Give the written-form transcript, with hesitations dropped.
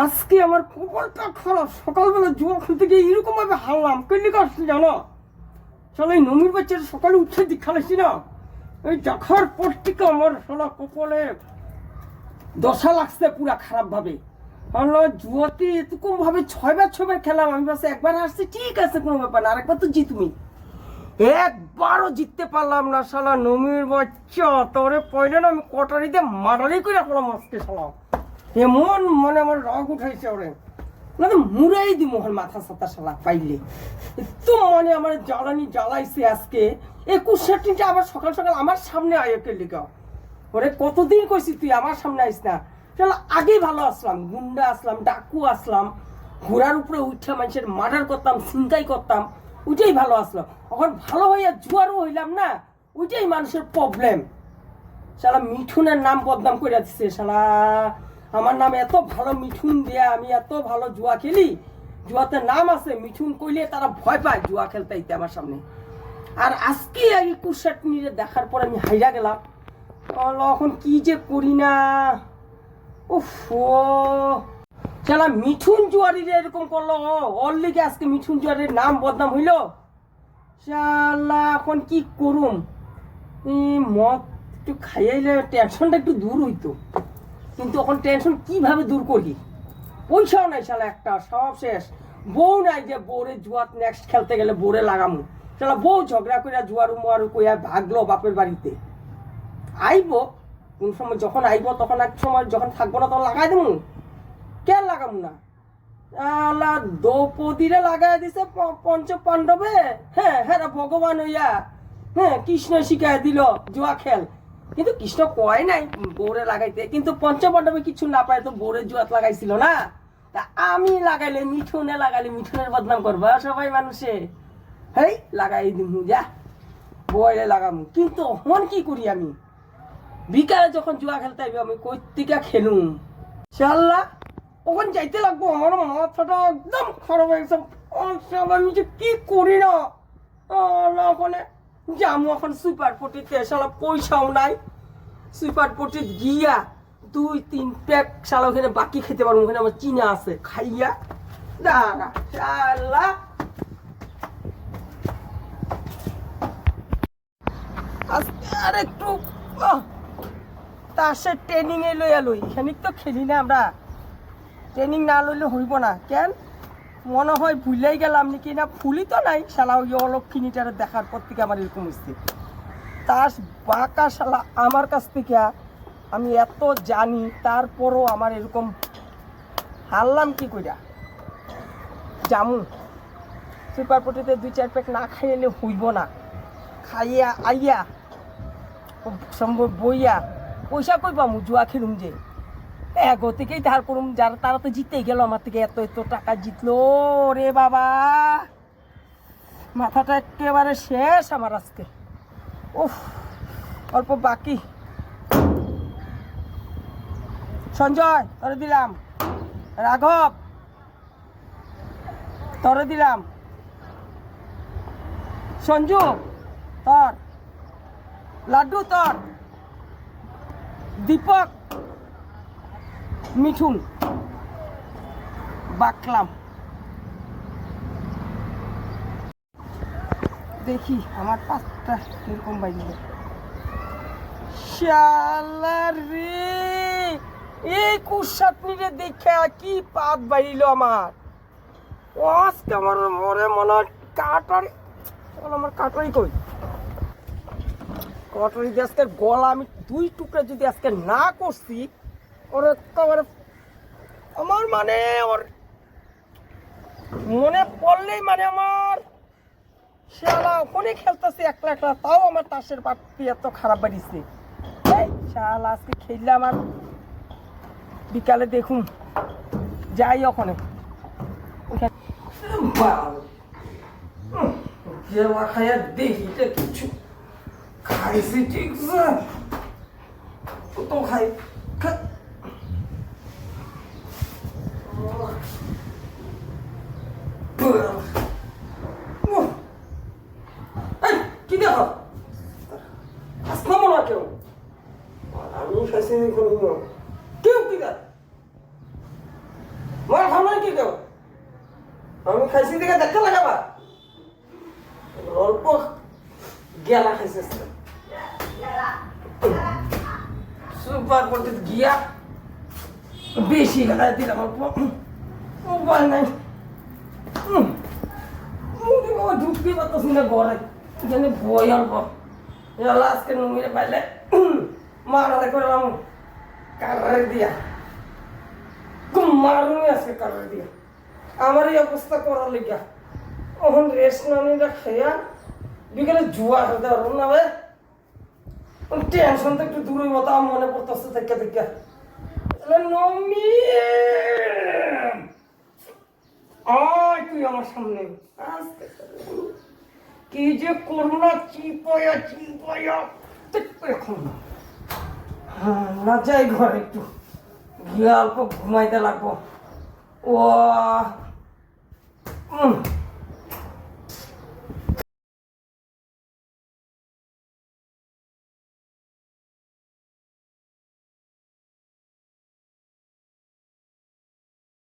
আজকে আমার কপালটা খারাপ, সকালবেলা জুয়া খেলতে গিয়ে এরকম ভাবে হারলাম। কেলি আসছে জানো, চলো এই নমির বাচ্চার সকালে উঠে দীক্ষা লাগছি না, এই দেখার পর থেকে আমার সোনা কপালে দশা লাগছে পুরা খারাপ ভাবে। জুয়াতে এরকম ভাবে 6 বার খেলাম, আমি বাসে একবার আসছি ঠিক আছে কোনো ব্যাপার না, আরেকবার তো জিতুমি, একবারও জিততে পারলাম না। শালা নমির বাচ্চা তোরে পয়লে না আমি কটারিতে মারারি করে রাখলাম আজকে। শালা এমন মনে আমার রাগ উঠাইছে ওরে, না তো মুড়াই দি মোহন মাথা সাথা শালা পাইলে। তো মনে আমার জ্বালানি জ্বালাইছে আজকে। 21 আবার সকাল সকাল আমার সামনে আয়কে লিখা ওরে, কতদিন কইছি তুই আমার সামনে আইস না। শালা আগেই ভালো আসলাম, গুন্ডা আসলাম, ডাকু আসলাম, ঘোড়ার উপরে উঠে মানুষের মার্ডার করতাম, ছিনতাই করতাম, ওইটাই ভালো আসলো। এখন ভালো হইয়া জুয়ারও হইলাম না, ওইটাই মানুষের প্রবলেম। শালা মিঠুনের নাম বদনাম করে দিচ্ছে। শালা আমার নাম এত ভালো মিঠুন দেয়া, আমি এত ভালো জুয়া খেলি, জুয়াতে নাম আছে, মিঠুন কইলে তারা ভয় পায় জুয়া খেলতে আইতে আমার সামনে। আর আজকে এই কুশাটনিরে দেখার পর আমি হাইরা গেলাম। এখন কি যে করি না, উফ শালা মিঠুন জুয়ারিরে এরকম করলো, ওর লিগে আজকে মিঠুন জুয়ারির নাম বদনাম হইল। শালা এখন কি করুম, মদ একটু খাইয়াইলে টেনশনটা একটু দূর হইতো, কিন্তু এখন টেনশন কিভাবে দূর করি, পয়সাও নাই শালা একটা, সব শেষ। বউ নাই যে বউরে জুয়াত নেক্সট খেলতে গেলে বউরে লাগামু। শালা বউ ঝগড়া কইরা জুয়ারু মুয়ারু কইয়া ভাগলো বাপের বাড়িতে। আইব কোন সময়, যখন আইব তখন এক সময় যখন থাকবো না তখন লাগাই দেবো, কেন লাগামু না। দ্রৌপদীরে লাগাই দিছে পঞ্চ পাণ্ডবে, হ্যাঁ হ্যাঁ ভগবান হইয়া, হ্যাঁ কৃষ্ণ শিখাই দিল জুয়া খেল, কিন্তু কৃষ্ণ কয় নাই বৌরে লাগাইতে, কিন্তু পঞ্চ পাণ্ডবে কিছু না পায় তো বৌরে জুয়াত লাগাইছিল না। তা আমি লাগাইলে মিঠুনে লাগাইলে মিঠুনের বদনাম করবা সবাই মানুষে, হেই লাগাই দিমু যা বইলে লাগামু। কিন্তু হন কি করি আমি, বিকালে যখন জুয়া খেলতে আইবে আমি কই থেকে খেলুম। শাল্লা ওখানে যাইতে লাগবো, আমার মাথাটা একদম খারাপ হয়ে গেছে। আমি যে কি করি না, ওখানে যাবো এখন সুপার পটিতে, শালা পয়সাও নাই। সুপার পটি গিয়া 2-3 প্যাক শালা ওখানে বাকি খেতে পারবো, ওখানে আমার চিনা আছে, খাইয়া দাঁড়া শালা। আজকে আর একটু তাসের ট্রেনিং এ লইয়া লই, এখানে তো খেলি না আমরা, ট্রেনিং না লইলে হইব না। কেন মনে হয় ভুলেই গেলাম নাকি, না ফুলি তো নাই শালা, ওই অলক্ষিণীটারে দেখার পর থেকে আমার এরকম হচ্ছে। তাস বাঁকা শালা আমার কাছ থেকে আমি এত জানি, তারপরও আমার এরকম হারলাম কি কইরা। জামু সুপার পটিতে 2-4 প্যাক না খাইলে হইব না, খাইয়া আইয়া সম্ভব বইয়া পয়সা কই পামু জুয়া খেলুম যে, এগো থেকেই ধার করুম, যারা তারা তো জিতেই গেল আমার থেকে, এত এত টাকা জিতলো রে বাবা, মাথাটা একেবারে শেষ আমার আজকে। উফ অল্প বাকি। সঞ্জয় তোরে দিলাম, রাঘব তোরে দিলাম, সঞ্জু তোর, লাড্ডু তোর, দীপক, মিঠুন বাকলাম। দেখি আমার 5টা এরকম বাইরে। শালা রে এই কুশাটনিরে দেখে কি পাত বাইল আমার, আজকে আমার মরে মনে হয় কাটারি, আমার কাটারি কই, কাটারি দিয়ে আজকে গলা আমি 2 টুকরা যদি আজকে না করছি, ওর একেবারে আমার মানে ওর মনে পড়লেই মানে আমার শালা ওখানে খেলতেছে একলা একলা, তাও আমার তাসের পাটি এত খারাপ বাড়িছে। শালা আজকে খেললাম আর বিকালে দেখুন যাই ওখানে খাইয়া দেখি কিছু খাইছি, ঠিক আছে তো খাই কি দেখো আসলাম না কেউ, আমি খাইছি কেউ কি মার খাবো কি কেউ আমি খাইছি দিকে দেখতে লাগাবা অল্প গেলা খাইছে সুপার করতে গিয়া বেশি গেলা দিলাম অল্প উপায় নাই ঢুকতে পারতেছি না ঘরে এখানে বই অল্প আজকে নুমিরে পাইলে মারাতে করলাম কারারে দিয়া মারুনি আজকে কারারে দিয়া আমার এই অবস্থা করার লিগা এখন রেস্ট না নিয়ে খাইয়া বিকেলে জুয়া খেতে পারবো না ভাই টেনশন তো একটু দূরে মতো আমার মনে পড়তেছে থেকে থেকে নমি আয় তুই আমার সামনে কি যে করোনা চিপয়া এখন না যাই ঘরে একটু গিয়ে অল্প ঘুমাইতে লাগবো ও